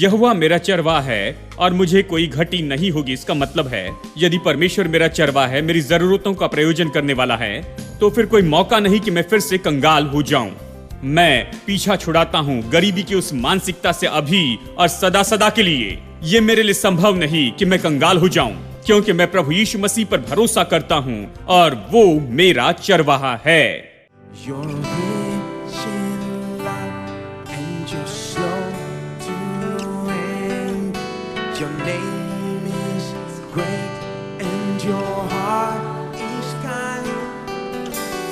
यहोवा मेरा चरवाहा है और मुझे कोई घटी नहीं होगी। इसका मतलब है यदि परमेश्वर मेरा चरवाहा है, मेरी जरूरतों का प्रयोजन करने वाला है, तो फिर कोई मौका नहीं कि मैं फिर से कंगाल हो जाऊं। मैं पीछा छुड़ाता हूं गरीबी की उस मानसिकता से अभी और सदा सदा के लिए। ये मेरे लिए संभव नहीं कि मैं कंगाल हो जाऊं, क्योंकि मैं प्रभु यीशु मसीह पर भरोसा करता हूं और वो मेरा चरवाहा है। Your name is great and your heart is kind.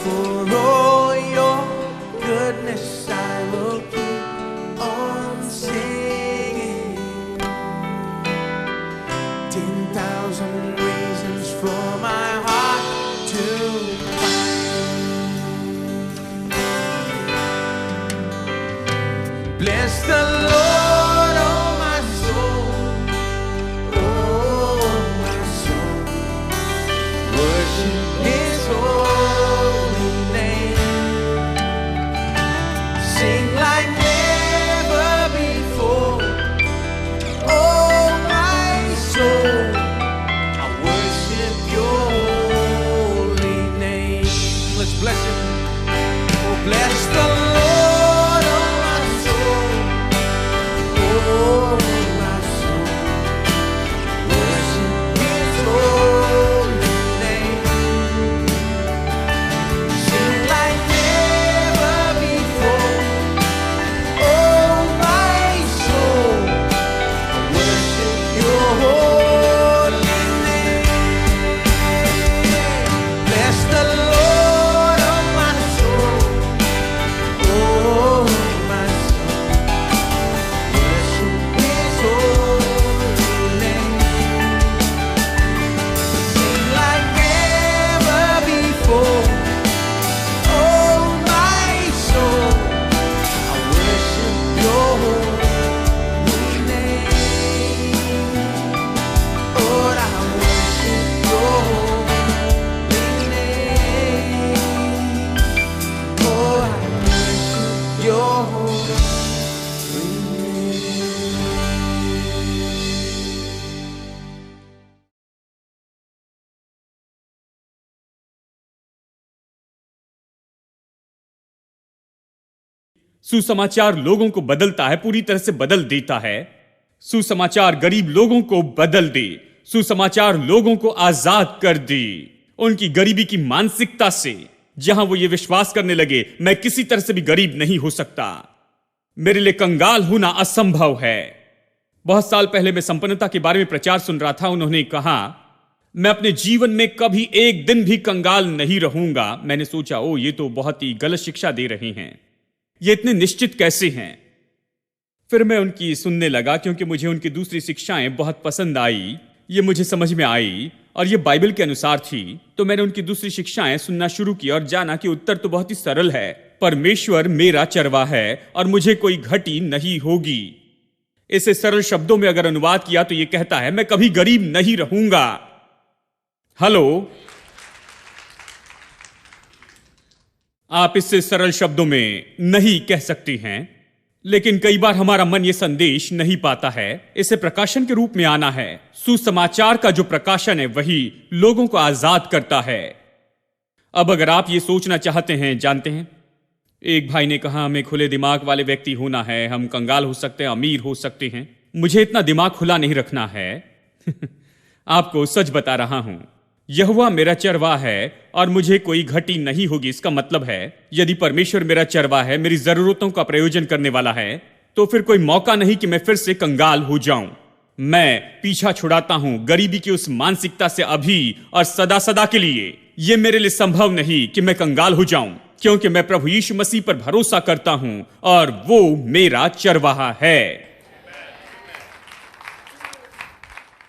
For all your goodness I will keep on singing. 10,000 reasons for my heart to find. Bless the Lord, oh my soul. His holy name. Sing like never before. Oh my soul, I worship your holy name. Let's bless him. Oh, bless the Lord, oh my soul. Oh my soul, worship his holy name. सुसमाचार लोगों को बदलता है, पूरी तरह से बदल देता है। सुसमाचार गरीब लोगों को बदल दे, सुसमाचार लोगों को आजाद कर दे उनकी गरीबी की मानसिकता से, जहां वो ये विश्वास करने लगे मैं किसी तरह से भी गरीब नहीं हो सकता, मेरे लिए कंगाल होना असंभव है। बहुत साल पहले मैं संपन्नता के बारे में प्रचार सुन रहा था। उन्होंने कहा मैं अपने जीवन में कभी एक दिन भी कंगाल नहीं रहूंगा। मैंने सोचा ओ ये तो बहुत ही गलत शिक्षा दे रहे हैं, ये इतने निश्चित कैसे हैं। फिर मैं उनकी सुनने लगा क्योंकि मुझे उनकी दूसरी शिक्षाएं बहुत पसंद आई, ये मुझे समझ में आई और ये बाइबल के अनुसार थी। तो मैंने उनकी दूसरी शिक्षाएं सुनना शुरू की और जाना कि उत्तर तो बहुत ही सरल है, परमेश्वर मेरा चरवाहा है और मुझे कोई घटी नहीं होगी। इसे सरल शब्दों में अगर अनुवाद किया तो ये कहता है मैं कभी गरीब नहीं रहूंगा। हेलो, आप इससे सरल शब्दों में नहीं कह सकती हैं, लेकिन कई बार हमारा मन यह संदेश नहीं पाता है। इसे प्रकाशन के रूप में आना है। सुसमाचार का जो प्रकाशन है वही लोगों को आजाद करता है। अब अगर आप ये सोचना चाहते हैं, जानते हैं, एक भाई ने कहा हमें खुले दिमाग वाले व्यक्ति होना है, हम कंगाल हो सकते हैं, अमीर हो सकते हैं। मुझे इतना दिमाग खुला नहीं रखना है। आपको सच बता रहा हूं, यहोवा मेरा चरवाहा है और मुझे कोई घटी नहीं होगी। इसका मतलब है यदि परमेश्वर मेरा चरवाहा है, मेरी जरूरतों का प्रयोजन करने वाला है, तो फिर कोई मौका नहीं कि मैं फिर से कंगाल हो जाऊं। मैं पीछा छुड़ाता हूं गरीबी की उस मानसिकता से अभी और सदा सदा के लिए। यह मेरे लिए संभव नहीं कि मैं कंगाल हो जाऊं, क्योंकि मैं प्रभु यीशु मसीह पर भरोसा करता हूं और वो मेरा चरवाहा है।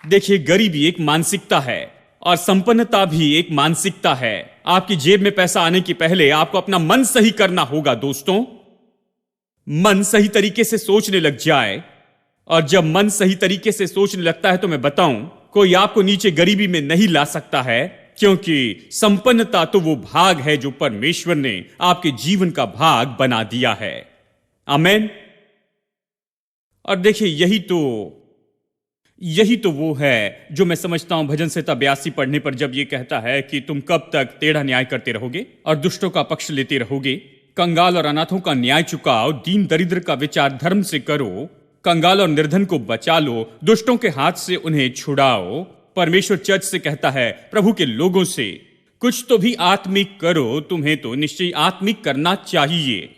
देखिए, गरीबी एक मानसिकता है और संपन्नता भी एक मानसिकता है। आपकी जेब में पैसा आने के पहले आपको अपना मन सही करना होगा। दोस्तों, मन सही तरीके से सोचने लग जाए, और जब मन सही तरीके से सोचने लगता है तो मैं बताऊं, कोई आपको नीचे गरीबी में नहीं ला सकता है, क्योंकि संपन्नता तो वो भाग है जो परमेश्वर ने आपके जीवन का भाग बना दिया है। आमेन। और देखिए यही तो वो है जो मैं समझता हूं भजन संहिता 82 पढ़ने पर, जब ये कहता है कि तुम कब तक टेढ़ा न्याय करते रहोगे और दुष्टों का पक्ष लेते रहोगे। कंगाल और अनाथों का न्याय चुकाओ, दीन दरिद्र का विचार धर्म से करो, कंगाल और निर्धन को बचा लो, दुष्टों के हाथ से उन्हें छुड़ाओ। परमेश्वर चर्च से कहता है, प्रभु के लोगों से, कुछ तो भी आत्मिक करो, तुम्हें तो निश्चय आत्मिक करना चाहिए।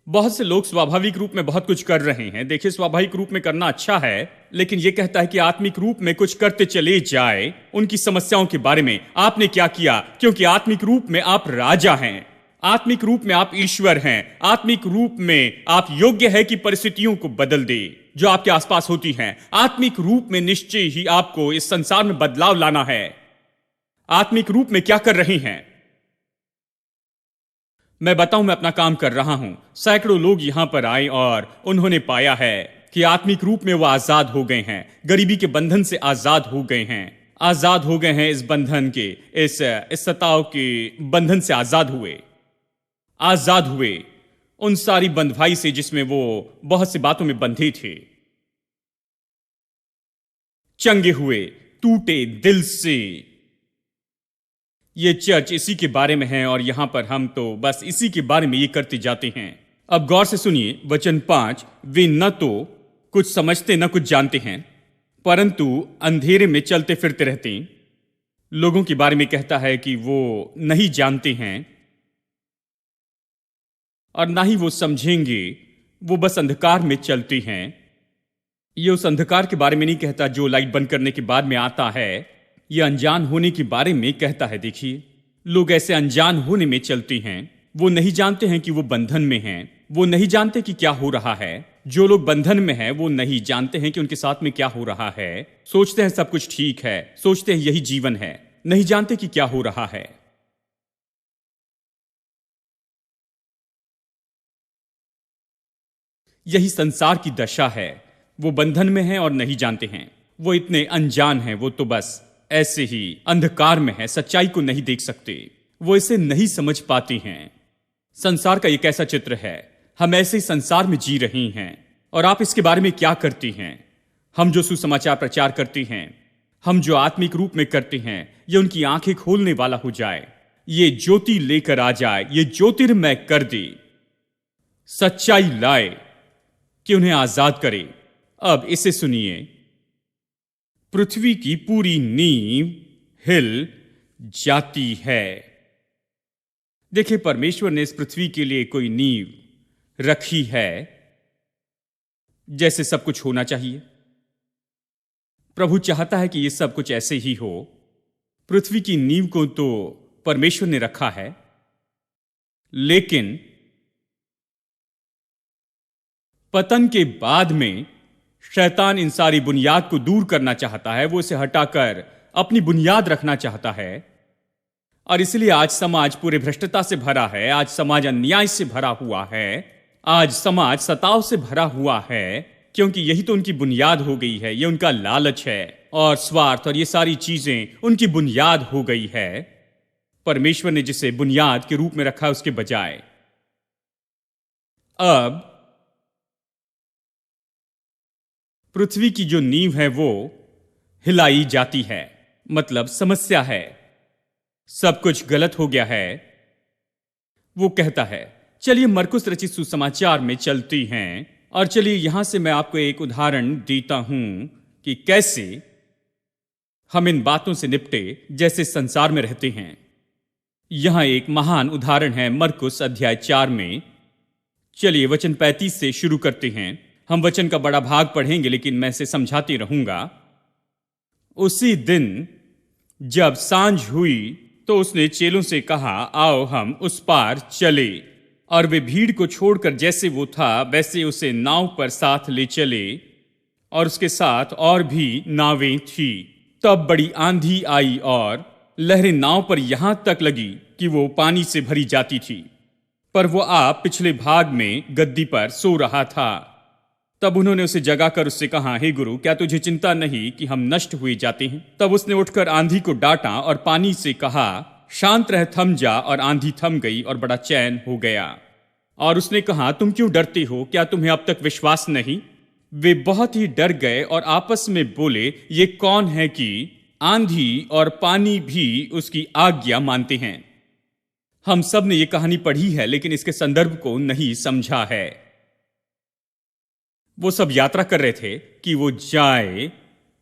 बहुत से लोग स्वाभाविक रूप में बहुत कुछ कर रहे हैं। देखिए, स्वाभाविक रूप में करना अच्छा है, लेकिन यह कहता है कि आत्मिक रूप में कुछ करते चले जाए। उनकी समस्याओं के बारे में आपने क्या किया, क्योंकि आत्मिक रूप में आप राजा हैं, आत्मिक रूप में आप ईश्वर हैं, आत्मिक रूप में आप योग्य है कि परिस्थितियों को बदल दे जो आपके आसपास होती हैं। आत्मिक रूप में निश्चय ही आपको इस संसार में बदलाव लाना है। आत्मिक रूप में क्या कर रहे हैं मैं बताऊं, मैं अपना काम कर रहा हूं। सैकड़ों लोग यहां पर आए और उन्होंने पाया है कि आत्मिक रूप में वो आजाद हो गए हैं, गरीबी के बंधन से आजाद हो गए हैं, आजाद हो गए हैं इस बंधन के, इस सताव के बंधन से आजाद हुए उन सारी बंधवाई से जिसमें वो बहुत सी बातों में बंधे थे। चंगे हुए, टूटे दिल से। ये चर्च इसी के बारे में है और यहां पर हम तो बस इसी के बारे में ये करते जाते हैं। अब गौर से सुनिए वचन 5, वे न तो कुछ समझते न कुछ जानते हैं, परंतु अंधेरे में चलते फिरते रहते। लोगों के बारे में कहता है कि वो नहीं जानते हैं और ना ही वो समझेंगे, वो बस अंधकार में चलते हैं। ये उस अंधकार के बारे में नहीं कहता जो लाइट बंद करने के बाद में आता है, ये अनजान होने के बारे में कहता है। देखिए, लोग ऐसे अनजान होने में चलते हैं, वो नहीं जानते हैं कि वो बंधन में हैं, वो नहीं जानते कि क्या हो रहा है। जो लोग बंधन में हैं वो नहीं जानते हैं कि उनके साथ में क्या हो रहा है। सोचते हैं सब कुछ ठीक है, सोचते हैं यही जीवन है, नहीं जानते कि क्या हो रहा है। यही संसार की दशा है। वो बंधन में हैं और नहीं जानते हैं, वो इतने अनजान हैं, वो तो बस ऐसे ही अंधकार में है, सच्चाई को नहीं देख सकते, वो इसे नहीं समझ पाते हैं। संसार का एक ऐसा चित्र है, हम ऐसे ही संसार में जी रहे हैं। और आप इसके बारे में क्या करते हैं? हम जो सुसमाचार प्रचार करते हैं, हम जो आत्मिक रूप में करते हैं, ये उनकी आंखें खोलने वाला हो जाए, ये ज्योति लेकर आ जाए, ये ज्योतिर्मय कर दे, सच्चाई लाए कि उन्हें आजाद करे। अब इसे सुनिए, पृथ्वी की पूरी नींव हिल जाती है। देखिए, परमेश्वर ने इस पृथ्वी के लिए कोई नींव रखी है, जैसे सब कुछ होना चाहिए। प्रभु चाहता है कि यह सब कुछ ऐसे ही हो। पृथ्वी की नींव को तो परमेश्वर ने रखा है, लेकिन पतन के बाद में शैतान इन सारी बुनियाद को दूर करना चाहता है, वो इसे हटाकर अपनी बुनियाद रखना चाहता है। और इसलिए आज समाज पूरे भ्रष्टता से भरा है, आज समाज अन्याय से भरा हुआ है, आज समाज सताव से भरा हुआ है, क्योंकि यही तो उनकी बुनियाद हो गई है। ये उनका लालच है और स्वार्थ और ये सारी चीजें उनकी बुनियाद हो गई है। परमेश्वर ने जिसे बुनियाद के रूप में रखा उसके बजाय अब पृथ्वी की जो नींव है वो हिलाई जाती है। मतलब समस्या है, सब कुछ गलत हो गया है। वो कहता है, चलिए मरकुस रचित सुसमाचार में चलती हैं और चलिए यहां से मैं आपको एक उदाहरण देता हूं कि कैसे हम इन बातों से निपटे जैसे संसार में रहते हैं। यहां एक महान उदाहरण है मरकुस अध्याय 4 में। चलिए वचन 35 से शुरू करते हैं। हम वचन का बड़ा भाग पढ़ेंगे, लेकिन मैं इसे समझाते रहूंगा। उसी दिन जब सांझ हुई तो उसने चेलों से कहा, आओ हम उस पार चले। और वे भीड़ को छोड़कर जैसे वो था वैसे उसे नाव पर साथ ले चले, और उसके साथ और भी नावें थी। तब बड़ी आंधी आई और लहरें नाव पर यहां तक लगी कि वो पानी से भरी जाती थी। पर वो आप पिछले भाग में गद्दी पर सो रहा था। तब उन्होंने उसे जगाकर उससे कहा, हे गुरु, क्या तुझे चिंता नहीं कि हम नष्ट हुए जाते हैं? तब उसने उठकर आंधी को डांटा और पानी से कहा, शांत रह, थम जा। और आंधी थम गई और बड़ा चैन हो गया। और उसने कहा, तुम क्यों डरते हो? क्या तुम्हें अब तक विश्वास नहीं? वे बहुत ही डर गए और आपस में बोले, ये कौन है कि आंधी और पानी भी उसकी आज्ञा मानते हैं। हम सब ने यह कहानी पढ़ी है लेकिन इसके संदर्भ को नहीं समझा है। वो सब यात्रा कर रहे थे कि वो जाए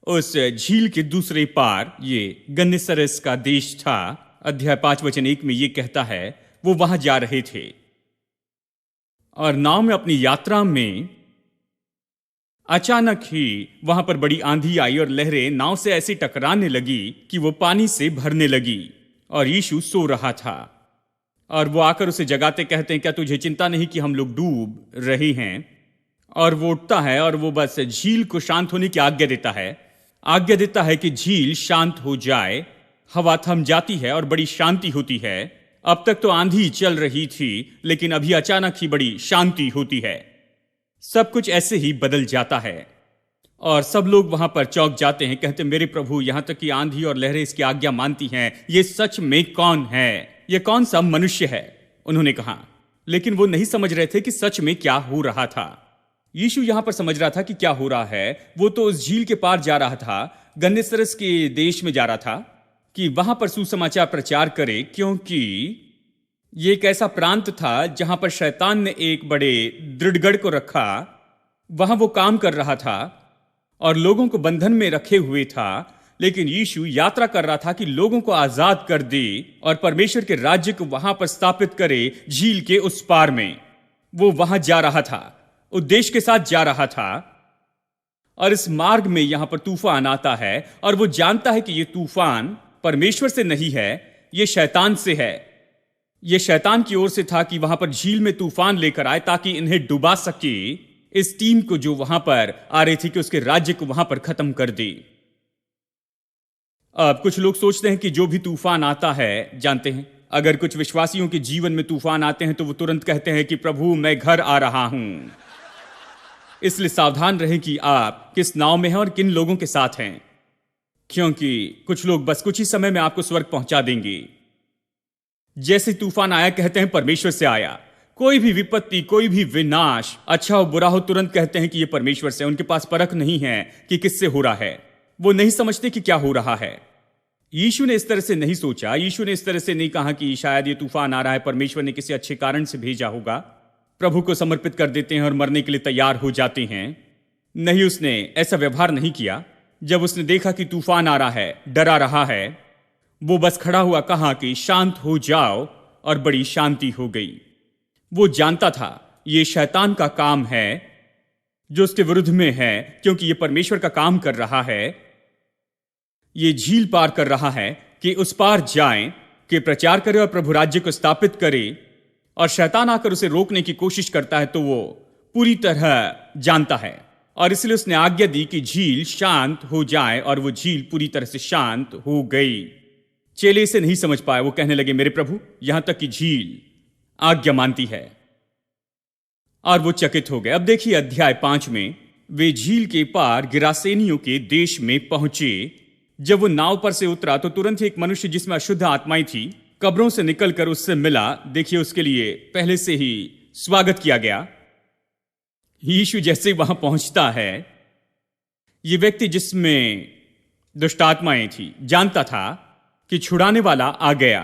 उस झील के दूसरे पार। ये गन्नेसरस का देश था। अध्याय 5:1 में ये कहता है वो वहां जा रहे थे और नाव में अपनी यात्रा में अचानक ही वहां पर बड़ी आंधी आई और लहरें नाव से ऐसी टकराने लगी कि वो पानी से भरने लगी और यीशु सो रहा था। और वो आकर उसे जगाते कहते हैं, क्या तुझे चिंता नहीं कि हम लोग डूब रहे हैं? और वो उठता है और वो बस झील को शांत होने की आज्ञा देता है कि झील शांत हो जाए। हवा थम जाती है और बड़ी शांति होती है। अब तक तो आंधी चल रही थी लेकिन अभी अचानक ही बड़ी शांति होती है। सब कुछ ऐसे ही बदल जाता है और सब लोग वहां पर चौंक जाते हैं, कहते मेरे प्रभु, यहां तक कि आंधी और लहरें इसकी आज्ञा मानती हैं। ये सच में कौन है? ये कौन सा मनुष्य है? उन्होंने कहा। लेकिन वो नहीं समझ रहे थे कि सच में क्या हो रहा था। यीशु यहां पर समझ रहा था कि क्या हो रहा है। वो तो उस झील के पार जा रहा था, गन्नेसरस के देश में जा रहा था कि वहां पर सुसमाचार प्रचार करे, क्योंकि ये एक ऐसा प्रांत था जहां पर शैतान ने एक बड़े दृढ़गढ़ को रखा। वहां वो काम कर रहा था और लोगों को बंधन में रखे हुए था। लेकिन यीशु यात्रा कर रहा था कि लोगों को आजाद कर दे और परमेश्वर के राज्य को वहां पर स्थापित करे। झील के उस पार में वो वहां जा रहा था, उद्देश्य के साथ जा रहा था। और इस मार्ग में यहां पर तूफान आता है और वो जानता है कि ये तूफान परमेश्वर से नहीं है, ये शैतान से है। ये शैतान की ओर से था कि वहां पर झील में तूफान लेकर आए ताकि इन्हें डुबा सके, इस टीम को जो वहां पर आ रही थी कि उसके राज्य को वहां पर खत्म कर दे। अब कुछ लोग सोचते हैं कि जो भी तूफान आता है, जानते हैं अगर कुछ विश्वासियों के जीवन में तूफान आते हैं तो वो तुरंत कहते हैं कि प्रभु मैं घर आ रहा हूं। इसलिए सावधान रहें कि आप किस नाव में हैं और किन लोगों के साथ हैं, क्योंकि कुछ लोग बस कुछ ही समय में आपको स्वर्ग पहुंचा देंगे। जैसे तूफान आया कहते हैं परमेश्वर से आया। कोई भी विपत्ति, कोई भी विनाश, अच्छा हो बुरा हो, तुरंत कहते हैं कि यह परमेश्वर से। उनके पास परख नहीं है कि किससे हो रहा है। वो नहीं समझते कि क्या हो रहा है। यीशु ने इस तरह से नहीं सोचा। यीशु ने इस तरह से नहीं कहा कि शायद ये तूफान आ रहा है, परमेश्वर ने किसी अच्छे कारण से भेजा होगा। प्रभु को समर्पित कर देते हैं और मरने के लिए तैयार हो जाते हैं। नहीं, उसने ऐसा व्यवहार नहीं किया। जब उसने देखा कि तूफान आ रहा है, डरा रहा है, वो बस खड़ा हुआ कहा कि शांत हो जाओ, और बड़ी शांति हो गई। वो जानता था ये शैतान का काम है जो उसके विरुद्ध में है, क्योंकि ये परमेश्वर का काम कर रहा है। ये झील पार कर रहा है कि उस पार जाएं, कि प्रचार करे और प्रभु राज्य को स्थापित करे। और शैतान आकर उसे रोकने की कोशिश करता है तो वो पूरी तरह जानता है, और इसलिए उसने आज्ञा दी कि झील शांत हो जाए, और वो झील पूरी तरह से शांत हो गई। चेले इसे नहीं समझ पाए। वो कहने लगे मेरे प्रभु, यहां तक कि झील आज्ञा मानती है। और वो चकित हो गए। अब देखिए अध्याय 5 में वे झील के पार गिरासेनियों के देश में पहुंचे। जब वो नाव पर से उतरा तो तुरंत ही एक मनुष्य जिसमें अशुद्ध आत्माएं थी कब्रों से निकलकर उससे मिला। देखिए उसके लिए पहले से ही स्वागत किया गया। यीशु जैसे वहां पहुंचता है, ये व्यक्ति जिसमें दुष्ट आत्माएं थी जानता था कि छुड़ाने वाला आ गया,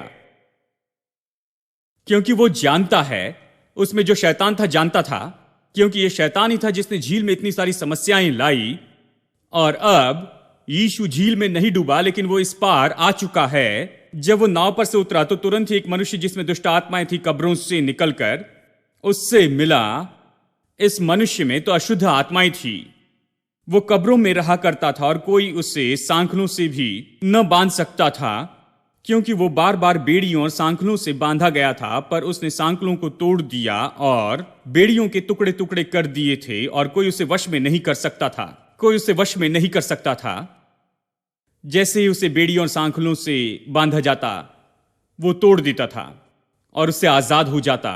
क्योंकि वो जानता है, उसमें जो शैतान था जानता था, क्योंकि ये शैतान ही था जिसने झील में इतनी सारी समस्याएं लाई। और अब यीशु झील में नहीं डूबा, लेकिन वो इस पार आ चुका है। जब वो नाव पर से उतरा तो तुरंत ही एक मनुष्य जिसमें दुष्ट आत्माएं थी कब्रों से निकलकर उससे मिला। इस मनुष्य में तो अशुद्ध आत्माएं थी। वो कब्रों में रहा करता था और कोई उसे सांखलों से भी न बांध सकता था, क्योंकि वो बार बार बेड़ियों और सांखलों से बांधा गया था। पर उसने सांखलों को तोड़ दिया और बेड़ियों के टुकड़े टुकड़े कर दिए थे, और कोई उसे वश में नहीं कर सकता था। कोई उसे वश में नहीं कर सकता था। जैसे ही उसे बेड़ियों और सांखलों से बांधा जाता, वो तोड़ देता था और उससे आजाद हो जाता।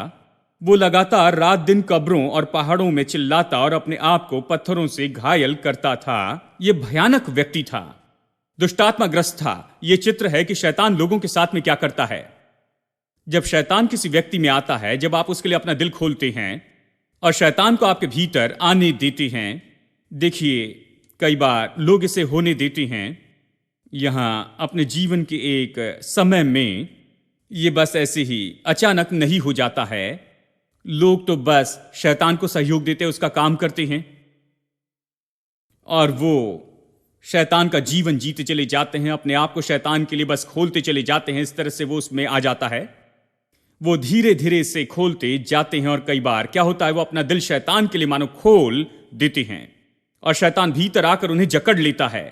वो लगातार रात दिन कब्रों और पहाड़ों में चिल्लाता और अपने आप को पत्थरों से घायल करता था। यह भयानक व्यक्ति था, दुष्टात्माग्रस्त था। यह चित्र है कि शैतान लोगों के साथ में क्या करता है। जब शैतान किसी व्यक्ति में आता है, जब आप उसके लिए अपना दिल खोलते हैं और शैतान को आपके भीतर आने देते हैं, देखिए, कई बार लोग इसे होने देते हैं। यहां अपने जीवन के एक समय में ये बस ऐसे ही अचानक नहीं हो जाता है। लोग तो बस शैतान को सहयोग देते उसका काम करते हैं और वो शैतान का जीवन जीते चले जाते हैं, अपने आप को शैतान के लिए बस खोलते चले जाते हैं। इस तरह से वो उसमें आ जाता है। वो धीरे धीरे इसे खोलते जाते हैं और कई बार क्या होता है, वो अपना दिल शैतान के लिए मानो खोल देते हैं और शैतान भीतर आकर उन्हें जकड़ लेता है।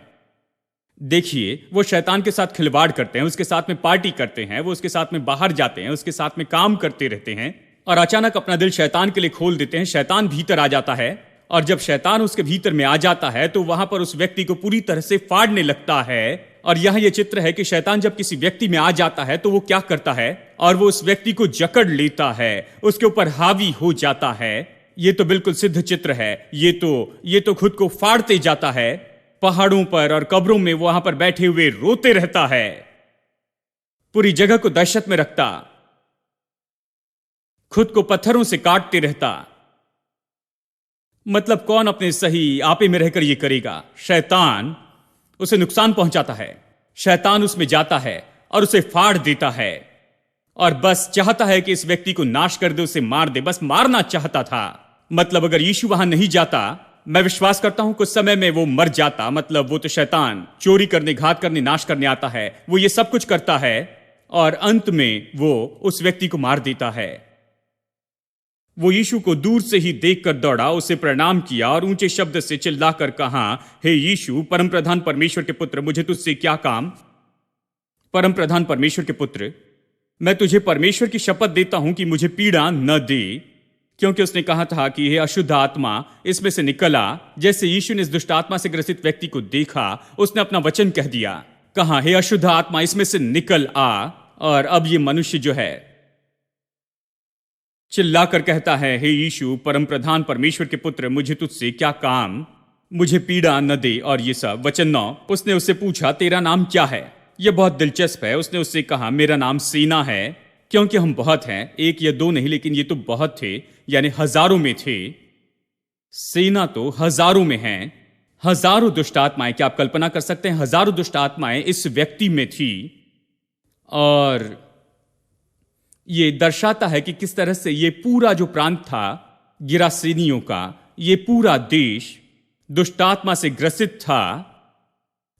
देखिए, वो शैतान के साथ खिलवाड़ करते हैं, उसके साथ में पार्टी करते हैं, वो उसके साथ में बाहर जाते हैं, उसके साथ में काम करते रहते हैं और अचानक अपना दिल शैतान के लिए खोल देते हैं। शैतान भीतर आ जाता है और जब शैतान उसके भीतर में आ जाता है तो वहां पर उस व्यक्ति को पूरी तरह से फाड़ने लगता है। और यह ये चित्र है कि शैतान जब किसी व्यक्ति में आ जाता है तो वो क्या करता है, और वो उस व्यक्ति को जकड़ लेता है, उसके ऊपर हावी हो जाता है। ये तो बिल्कुल सिद्ध चित्र है। ये तो खुद को फाड़ते जाता है। पहाड़ों पर और कब्रों में वहां पर बैठे हुए रोते रहता है, पूरी जगह को दहशत में रखता, खुद को पत्थरों से काटते रहता। मतलब कौन अपने सही आपे में रहकर यह करेगा? शैतान उसे नुकसान पहुंचाता है। शैतान उसमें जाता है और उसे फाड़ देता है और बस चाहता है कि इस व्यक्ति को नाश कर दे, उसे मार दे। बस मारना चाहता था। मतलब अगर यीशु वहां नहीं जाता, मैं विश्वास करता हूं कुछ समय में वो मर जाता। मतलब वो तो शैतान चोरी करने, घात करने, नाश करने आता है, वो ये सब कुछ करता है और अंत में वो उस व्यक्ति को मार देता है। वो यीशु को दूर से ही देखकर दौड़ा, उसे प्रणाम किया और ऊंचे शब्द से चिल्लाकर कहा, हे यीशु, परमप्रधान परमेश्वर के पुत्र, मुझे तुझसे क्या काम? परमप्रधान परमेश्वर के पुत्र, मैं तुझे परमेश्वर की शपथ देता हूं कि मुझे पीड़ा न दे, क्योंकि उसने कहा था कि यह अशुद्ध आत्मा इसमें से निकला। जैसे यीशु ने इस दुष्ट आत्मा से ग्रसित व्यक्ति को देखा, उसने अपना वचन कह दिया, कहा, हे अशुद्ध आत्मा इसमें से निकल आ। और अब ये मनुष्य जो है चिल्लाकर कहता है, हे यीशु, परमप्रधान परमेश्वर के पुत्र, मुझे तुझसे क्या काम? मुझे पीड़ा न दे। और ये सब। वचन 9, उसने उससे पूछा, तेरा नाम क्या है? यह बहुत दिलचस्प है। उसने उससे कहा, मेरा नाम सेना है, क्योंकि हम बहुत हैं, एक या दो नहीं, लेकिन ये तो बहुत थे, यानी हजारों में थे। सेना तो हजारों में हैं, हजारों दुष्ट आत्माएं। क्या आप कल्पना कर सकते हैं? हजारों दुष्ट आत्माएं इस व्यक्ति में थी। और ये दर्शाता है कि किस तरह से ये पूरा जो प्रांत था गिरासेनियों का, ये पूरा देश दुष्टात्मा से ग्रसित था।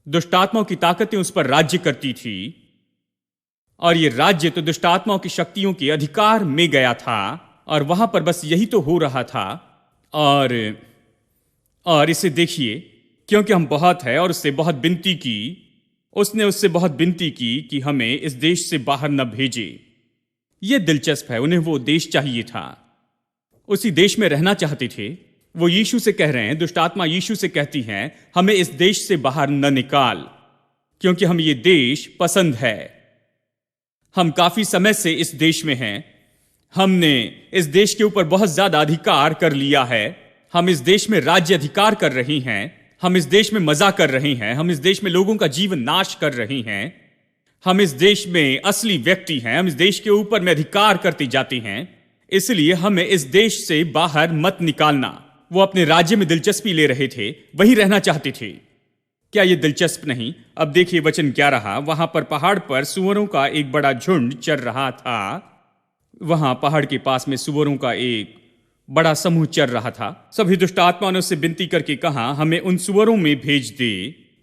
दुष्टात्माओं की ताकतें उस पर राज्य करती थी और ये राज्य तो दुष्टात्माओं की शक्तियों के अधिकार में गया था और वहां पर बस यही तो हो रहा था। और इसे देखिए, क्योंकि हम बहुत है और उससे बहुत विनती की, उसने उससे बहुत विनती की कि हमें इस देश से बाहर न भेजे। यह दिलचस्प है, उन्हें वो देश चाहिए था, उसी देश में रहना चाहते थे। वो यीशु से कह रहे हैं, दुष्टात्मा यीशु से कहती हैं, हमें इस देश से बाहर न निकाल, क्योंकि हम ये देश पसंद है। हम काफी समय से इस देश में हैं, हमने इस देश के ऊपर बहुत ज्यादा अधिकार कर लिया है। हम इस देश में राज्य अधिकार कर रही हैं, हम इस देश में मजा कर रही हैं, हम इस देश में लोगों का जीवन नाश कर रही हैं, हम इस देश में असली व्यक्ति हैं, हम इस देश के ऊपर में अधिकार करते जाते हैं, इसलिए हमें इस देश से बाहर मत निकालना। वो अपने राज्य में दिलचस्पी ले रहे थे, वहीं रहना चाहते थे। क्या यह दिलचस्प नहीं? अब देखिए वचन 11, वहां पर पहाड़ पर सुअरों का एक बड़ा झुंड चर रहा था। वहां पहाड़ के पास में सुअरों का एक बड़ा समूह चर रहा था। सभी दुष्ट आत्माओं ने उससे विनती करके कहा, हमें उन सुअरों में भेज दे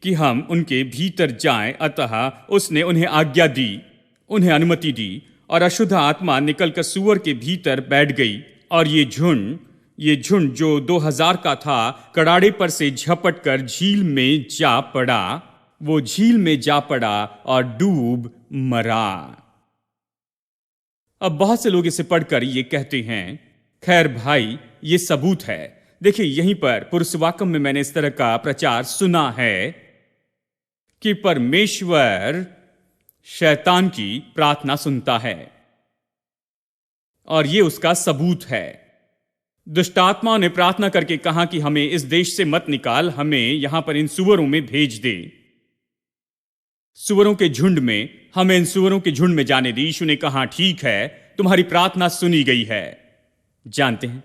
कि हम उनके भीतर जाएं। अतः उसने उन्हें आज्ञा दी, उन्हें अनुमति दी और अशुद्ध आत्मा निकलकर सुअर के भीतर बैठ गई। और ये झुंड जो 2000 का था, कड़ाड़े पर से झपट कर झील में जा पड़ा। वो झील में जा पड़ा और डूब मरा। अब बहुत से लोग इसे पढ़कर ये कहते हैं, खैर भाई, ये सबूत है। देखिए यहीं पर पुरुषवाक्यम में मैंने इस तरह का प्रचार सुना है कि परमेश्वर शैतान की प्रार्थना सुनता है और ये उसका सबूत है। दुष्टात्माओं ने प्रार्थना करके कहा कि हमें इस देश से मत निकाल, हमें यहां पर इन सुअरों में भेज दे, सुअरों के झुंड में, हमें इन सुअरों के झुंड में जाने दी। यीशु ने कहा, ठीक है, तुम्हारी प्रार्थना सुनी गई है। जानते हैं,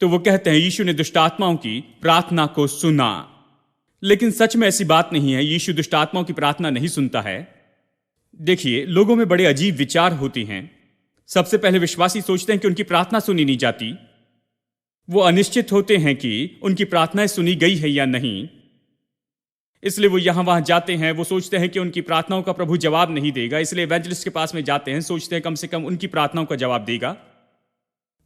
तो वो कहते हैं यीशु ने दुष्ट आत्माओं की प्रार्थना को सुना। लेकिन सच में ऐसी बात नहीं है, यीशु दुष्ट आत्माओं की प्रार्थना नहीं सुनता है। देखिए, लोगों में बड़े अजीब विचार होते हैं। सबसे पहले विश्वासी सोचते हैं कि उनकी प्रार्थना सुनी नहीं जाती। वो अनिश्चित होते हैं कि उनकी प्रार्थनाएं सुनी गई है या नहीं, इसलिए वो यहां वहां जाते हैं। वो सोचते हैं कि उनकी प्रार्थनाओं का प्रभु जवाब नहीं देगा, इसलिए इवेंजलिस्ट के पास में जाते हैं, सोचते हैं कम से कम उनकी प्रार्थनाओं का जवाब देगा।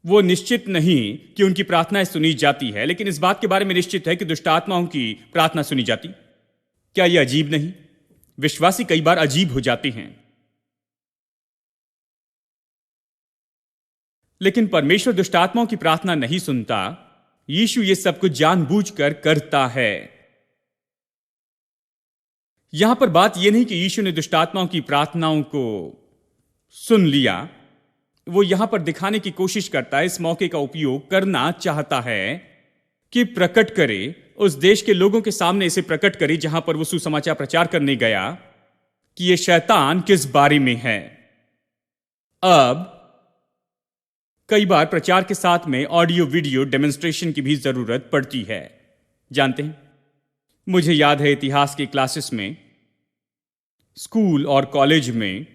वो निश्चित नहीं कि उनकी प्रार्थनाएं सुनी जाती है, लेकिन इस बात के बारे में निश्चित है कि दुष्ट आत्माओं की प्रार्थना सुनी जाती। क्या यह अजीब नहीं? विश्वासी कई बार अजीब हो जाते हैं, लेकिन परमेश्वर दुष्ट आत्माओं की प्रार्थना नहीं सुनता। यीशु ये सब कुछ जानबूझकर करता है। यहां पर बात यह नहीं कि यीशु ने दुष्ट आत्माओं की प्रार्थनाओं को सुन लिया। वो यहां पर दिखाने की कोशिश करता है, इस मौके का उपयोग करना चाहता है कि प्रकट करे, उस देश के लोगों के सामने इसे प्रकट करे जहां पर वो सुसमाचार प्रचार करने गया, कि ये शैतान किस बारे में है। अब कई बार प्रचार के साथ में ऑडियो वीडियो डेमोन्स्ट्रेशन की भी जरूरत पड़ती है। जानते हैं, मुझे याद है इतिहास की क्लासेस में, स्कूल और कॉलेज में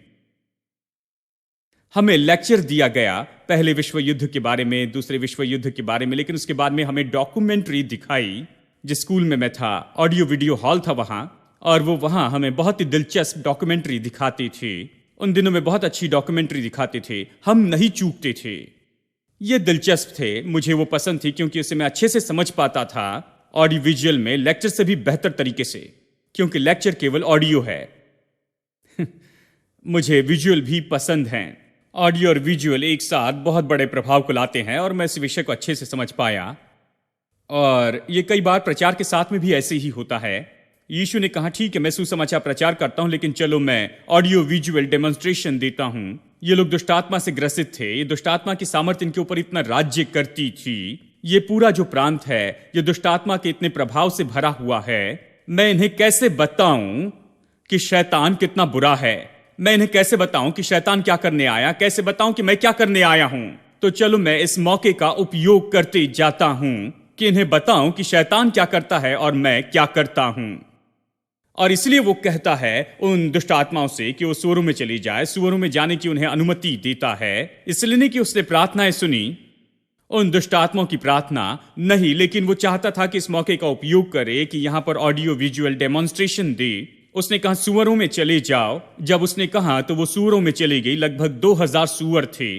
हमें लेक्चर दिया गया पहले विश्व युद्ध के बारे में, दूसरे विश्व युद्ध के बारे में, लेकिन उसके बाद में हमें डॉक्यूमेंट्री दिखाई। जिस स्कूल में मैं था, ऑडियो वीडियो हॉल था वहां, और वो वहां हमें बहुत ही दिलचस्प डॉक्यूमेंट्री दिखाते थे। उन दिनों में बहुत अच्छी डॉक्यूमेंट्री दिखाते थे, हम नहीं चूकते थे। ये दिलचस्प थे, मुझे वो पसंद थी क्योंकि उसे मैं अच्छे से समझ पाता था, ऑडियो विजुअल में, लेक्चर से भी बेहतर तरीके से, क्योंकि लेक्चर केवल ऑडियो है। मुझे विजुअल भी पसंद हैं। ऑडियो और विजुअल एक साथ बहुत बड़े प्रभाव को लाते हैं, और मैं इस विषय को अच्छे से समझ पाया। और ये कई बार प्रचार के साथ में भी ऐसे ही होता है। यीशु ने कहा, ठीक है, मैं सुसमाचार प्रचार करता हूं, लेकिन चलो मैं ऑडियो विजुअल डेमोन्स्ट्रेशन देता हूं। ये लोग दुष्टात्मा से ग्रसित थे, ये दुष्टात्मा की सामर्थ्य इनके ऊपर इतना राज्य करती थी। ये पूरा जो प्रांत है, ये दुष्टात्मा के इतने प्रभाव से भरा हुआ है। मैं इन्हें कैसे बताऊं कि शैतान कितना बुरा है? मैं इन्हें कैसे बताऊं कि शैतान क्या करने आया? कैसे बताऊं कि मैं क्या करने आया हूं? तो चलो मैं इस मौके का उपयोग करते जाता हूं कि इन्हें बताऊं कि शैतान क्या करता है और मैं क्या करता हूं। और इसलिए वो कहता है उन दुष्ट आत्माओं से कि वो सुअरों में चली जाए, सुअरों में जाने की उन्हें अनुमति देता है। इसलिए नहीं कि उसने प्रार्थनाएं सुनी, उन दुष्ट आत्माओं की प्रार्थना नहीं, लेकिन वो चाहता था कि इस मौके का उपयोग करे कि यहां पर ऑडियो विजुअल डेमोन्स्ट्रेशन दे। उसने कहा सुअरों में चले जाओ। जब उसने कहा तो वो सुअरों में चली गई। लगभग 2000 सुअर थे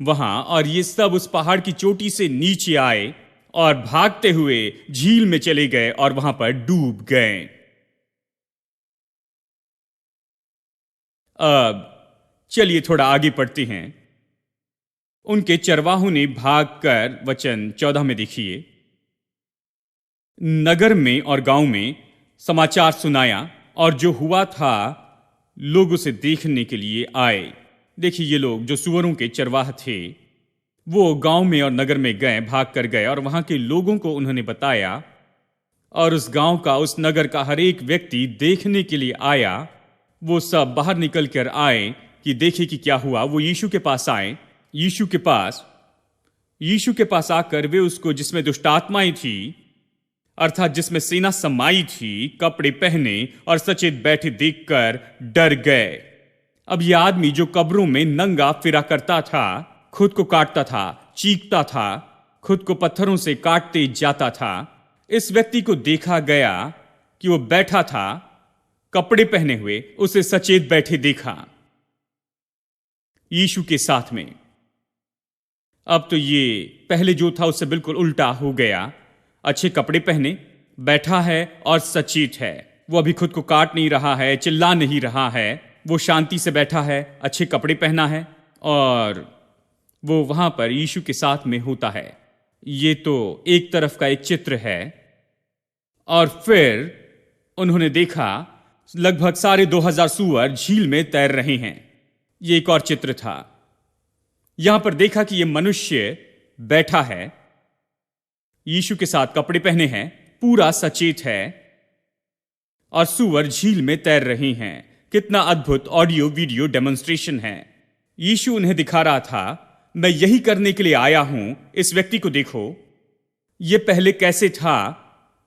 वहां, और ये सब उस पहाड़ की चोटी से नीचे आए और भागते हुए झील में चले गए और वहां पर डूब गए। अब चलिए थोड़ा आगे पढ़ते हैं। उनके चरवाहों ने भागकर, वचन 14 में देखिए, नगर में और गांव में समाचार सुनाया, और जो हुआ था लोग उसे देखने के लिए आए। देखिए, ये लोग जो सुअरों के चरवाह थे, वो गांव में और नगर में गए, भाग कर गए, और वहां के लोगों को उन्होंने बताया, और उस गांव का, उस नगर का हर एक व्यक्ति देखने के लिए आया। वो सब बाहर निकल कर आए कि देखे कि क्या हुआ। वो यीशु के पास आए। यीशु के पास आकर वे उसको, जिसमें दुष्टात्माएं थी, अर्थात जिसमें सेना समाई थी, कपड़े पहने और सचेत बैठे देखकर डर गए। अब यह आदमी जो कब्रों में नंगा फिरा करता था, खुद को काटता था, चीखता था, खुद को पत्थरों से काटते जाता था, इस व्यक्ति को देखा गया कि वो बैठा था कपड़े पहने हुए, उसे सचेत बैठे देखा यीशु के साथ में। अब तो ये पहले जो था उससे बिल्कुल उल्टा हो गया। अच्छे कपड़े पहने बैठा है और सचेत है। वो अभी खुद को काट नहीं रहा है, चिल्ला नहीं रहा है, वो शांति से बैठा है, अच्छे कपड़े पहना है, और वो वहां पर यीशु के साथ में होता है। ये तो एक तरफ का एक चित्र है। और फिर उन्होंने देखा लगभग 2500 सूअर झील में तैर रहे हैं। ये एक और चित्र था। यहां पर देखा कि ये मनुष्य बैठा है, यीशु के साथ कपड़े पहने हैं, पूरा सचेत है, और सूअर झील में तैर रहे हैं। कितना अद्भुत ऑडियो वीडियो डेमोन्स्ट्रेशन है। यीशु उन्हें दिखा रहा था, मैं यही करने के लिए आया हूं। इस व्यक्ति को देखो, ये पहले कैसे था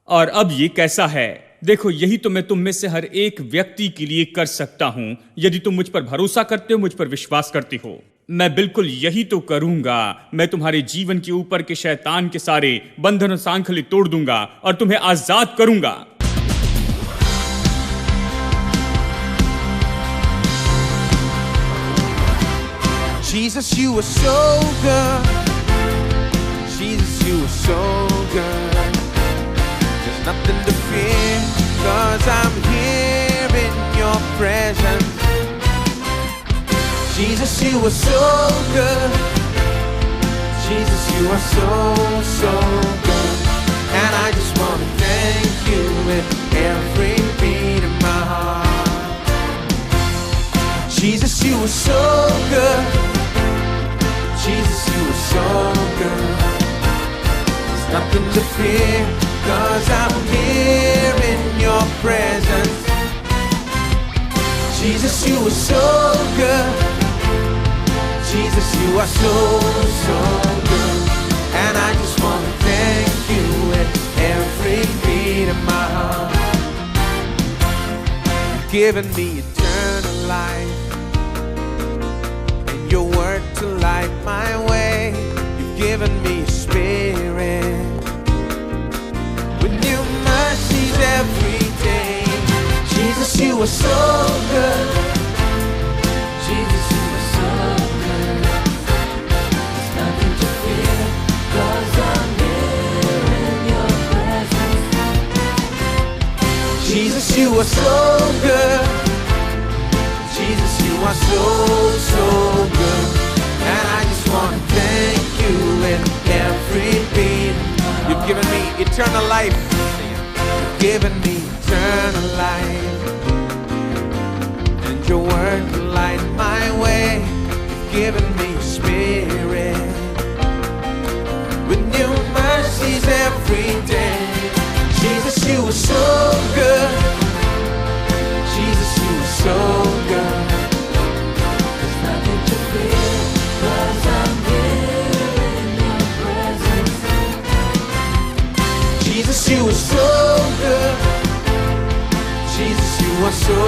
और अब ये कैसा है। देखो, यही तो मैं तुम में से हर एक व्यक्ति के लिए कर सकता हूं यदि तुम मुझ पर भरोसा करते हो, मुझ पर विश्वास करते हो। मैं बिल्कुल यही तो करूंगा। मैं तुम्हारे जीवन के ऊपर के शैतान के सारे बंधन और सांखले तोड़ दूंगा और तुम्हें आजाद करूंगा। Jesus, you were so good. Jesus, you were so good. There's nothing to fear, 'cause I'm here in your presence. Jesus, you were so good. Jesus, you are so, so good. And I just want to thank you with every beat of my heart. Jesus, you were so good. Jesus, you are so good. There's nothing to fear, 'cause I'm here in your presence. Jesus, you are so good. Jesus, you are so, so good. And I just want to thank you with every beat of my heart. You've given me eternal life, your word to light my way. You've given me a spirit with new mercies every day. Jesus, you are so good. Jesus, you are so good. There's nothing to fear, 'cause I'm here in your presence. Jesus, you are so good. Jesus, you are so, so good. And I just want to thank you in every beat. You've given me eternal life. You've given me eternal life. And your word to light my way. You've given me spirit with new mercies every day. Jesus, you are so good. Jesus, you are so good. There's nothing to fear, 'cause I'm here in your presence. Jesus, you are so good. Jesus, you are so